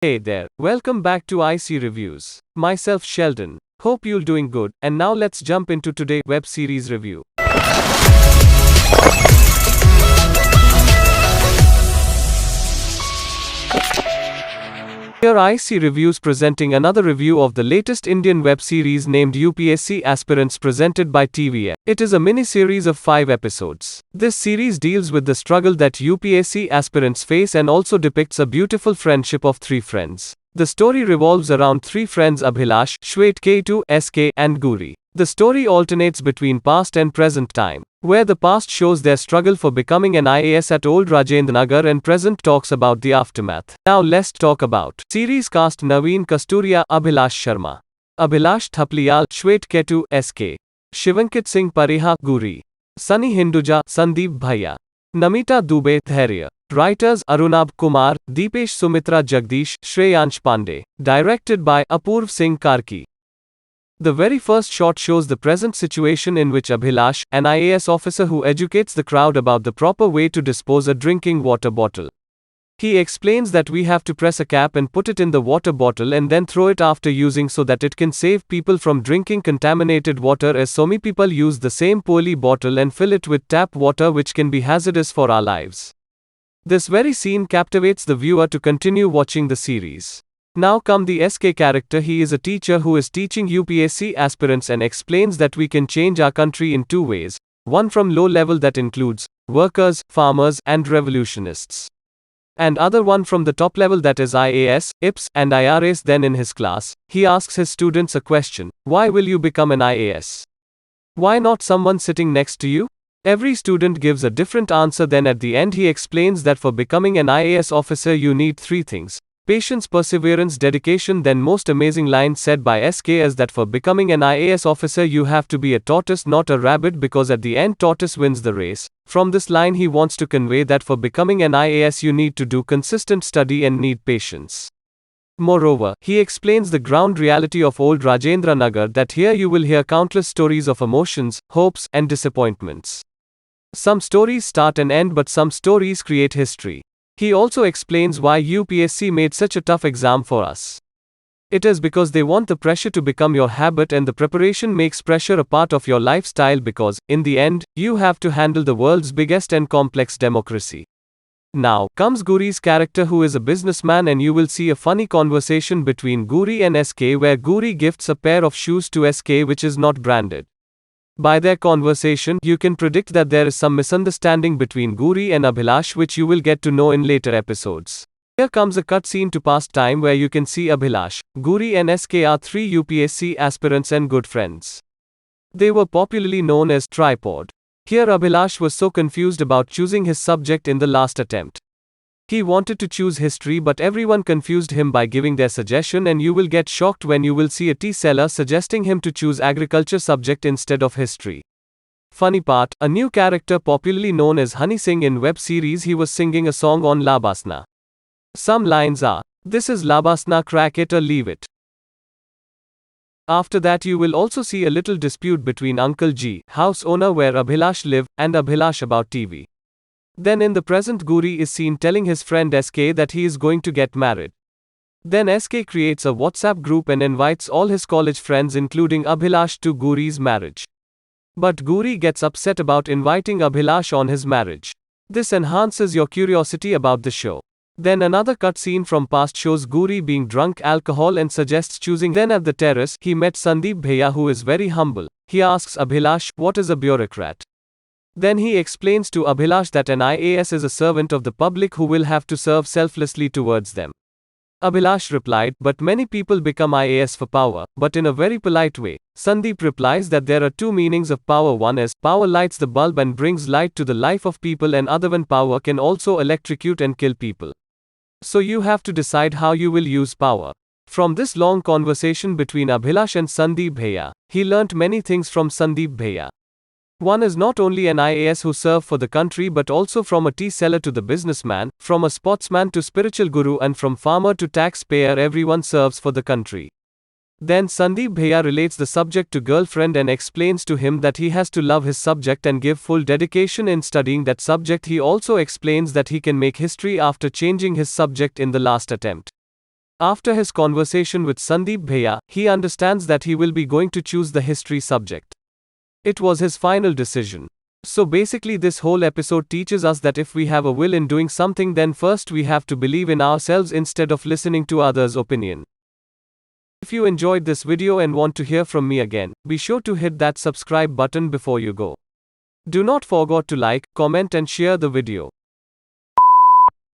Hey there, welcome back to IC Reviews. Myself Sheldon. Hope you're doing good, and now let's jump into today's web series review. Here IC Reviews presenting another review of the latest Indian web series named UPSC Aspirants presented by TVS. It is a mini-series of 5 episodes. This series deals with the struggle that UPSC aspirants face and also depicts a beautiful friendship of 3 friends. The story revolves around 3 friends Abhilash, Shwet K2, SK, and Guri. The story alternates between past and present time, where the past shows their struggle for becoming an IAS at Old Rajendra Nagar and present talks about the aftermath. Now let's talk about series cast. Naveen Kasturia, Abhilash Sharma, Abhilash Thapliyal, Shwet K2, SK, Shivankit Singh Pareha, Guri, Sunny Hinduja, Sandeep Bhaiya, Namita Dubey, Dhairya. Writers Arunabh Kumar, Deepesh Sumitra Jagdish, Shreyansh Pandey. Directed by Apurv Singh Karki. The very first shot shows the present situation in which Abhilash, an IAS officer who educates the crowd about the proper way to dispose a drinking water bottle. He explains that we have to press a cap and put it in the water bottle and then throw it after using so that it can save people from drinking contaminated water, as so many people use the same poorly bottle and fill it with tap water, which can be hazardous for our lives. This very scene captivates the viewer to continue watching the series. Now come the SK character. He is a teacher who is teaching UPSC aspirants and explains that we can change our country in 2 ways. One from low level, that includes workers, farmers, and revolutionists. And other one from the top level, that is IAS, IPS, and IRAs. Then in his class, he asks his students a question: why will you become an IAS? Why not someone sitting next to you? Every student gives a different answer. Then at the end he explains that for becoming an IAS officer you need 3 things: patience, perseverance, dedication. Then most amazing line said by SK is that for becoming an IAS officer you have to be a tortoise, not a rabbit, because at the end tortoise wins the race. From this line he wants to convey that for becoming an IAS you need to do consistent study and need patience. Moreover, he explains the ground reality of Old Rajendra Nagar, that here you will hear countless stories of emotions, hopes, and disappointments. Some stories start and end, but some stories create history. He also explains why UPSC made such a tough exam for us. It is because they want the pressure to become your habit, and the preparation makes pressure a part of your lifestyle, because, in the end, you have to handle the world's biggest and complex democracy. Now comes Guri's character, who is a businessman, and you will see a funny conversation between Guri and SK, where Guri gifts a pair of shoes to SK which is not branded. By their conversation, you can predict that there is some misunderstanding between Guri and Abhilash, which you will get to know in later episodes. Here comes a cutscene to past time where you can see Abhilash, Guri and SK are 3 UPSC aspirants and good friends. They were popularly known as Tripod. Here Abhilash was so confused about choosing his subject in the last attempt. He wanted to choose history, but everyone confused him by giving their suggestion, and you will get shocked when you will see a tea seller suggesting him to choose agriculture subject instead of history. Funny part, a new character popularly known as Honey Singh in web series, he was singing a song on Labasna. Some lines are: "This is Labasna, crack it or leave it." After that you will also see a little dispute between Uncle G, house owner where Abhilash live, and Abhilash about TV. Then in the present Guri is seen telling his friend SK that he is going to get married. Then SK creates a WhatsApp group and invites all his college friends including Abhilash to Guri's marriage. But Guri gets upset about inviting Abhilash on his marriage. This enhances your curiosity about the show. Then another cutscene from past shows Guri being drunk alcohol and suggests choosing. Then at the terrace, he met Sandeep Bhaiya, who is very humble. He asks Abhilash, what is a bureaucrat? Then he explains to Abhilash that an IAS is a servant of the public who will have to serve selflessly towards them. Abhilash replied, but many people become IAS for power, but in a very polite way. Sandeep replies that there are 2 meanings of power. One is, power lights the bulb and brings light to the life of people, and other one, power can also electrocute and kill people. So you have to decide how you will use power. From this long conversation between Abhilash and Sandeep Bhaiya, he learnt many things from Sandeep Bhaiya. One is not only an IAS who serve for the country, but also from a tea seller to the businessman, from a sportsman to spiritual guru, and from farmer to taxpayer, everyone serves for the country. Then Sandeep Bhaiya relates the subject to girlfriend and explains to him that he has to love his subject and give full dedication in studying that subject. He also explains that he can make history after changing his subject in the last attempt. After his conversation with Sandeep Bhaiya, he understands that he will be going to choose the history subject. It was his final decision. So basically, this whole episode teaches us that if we have a will in doing something, then first we have to believe in ourselves instead of listening to others' opinion. If you enjoyed this video and want to hear from me again, be sure to hit that subscribe button before you go. Do not forget to like, comment and share the video.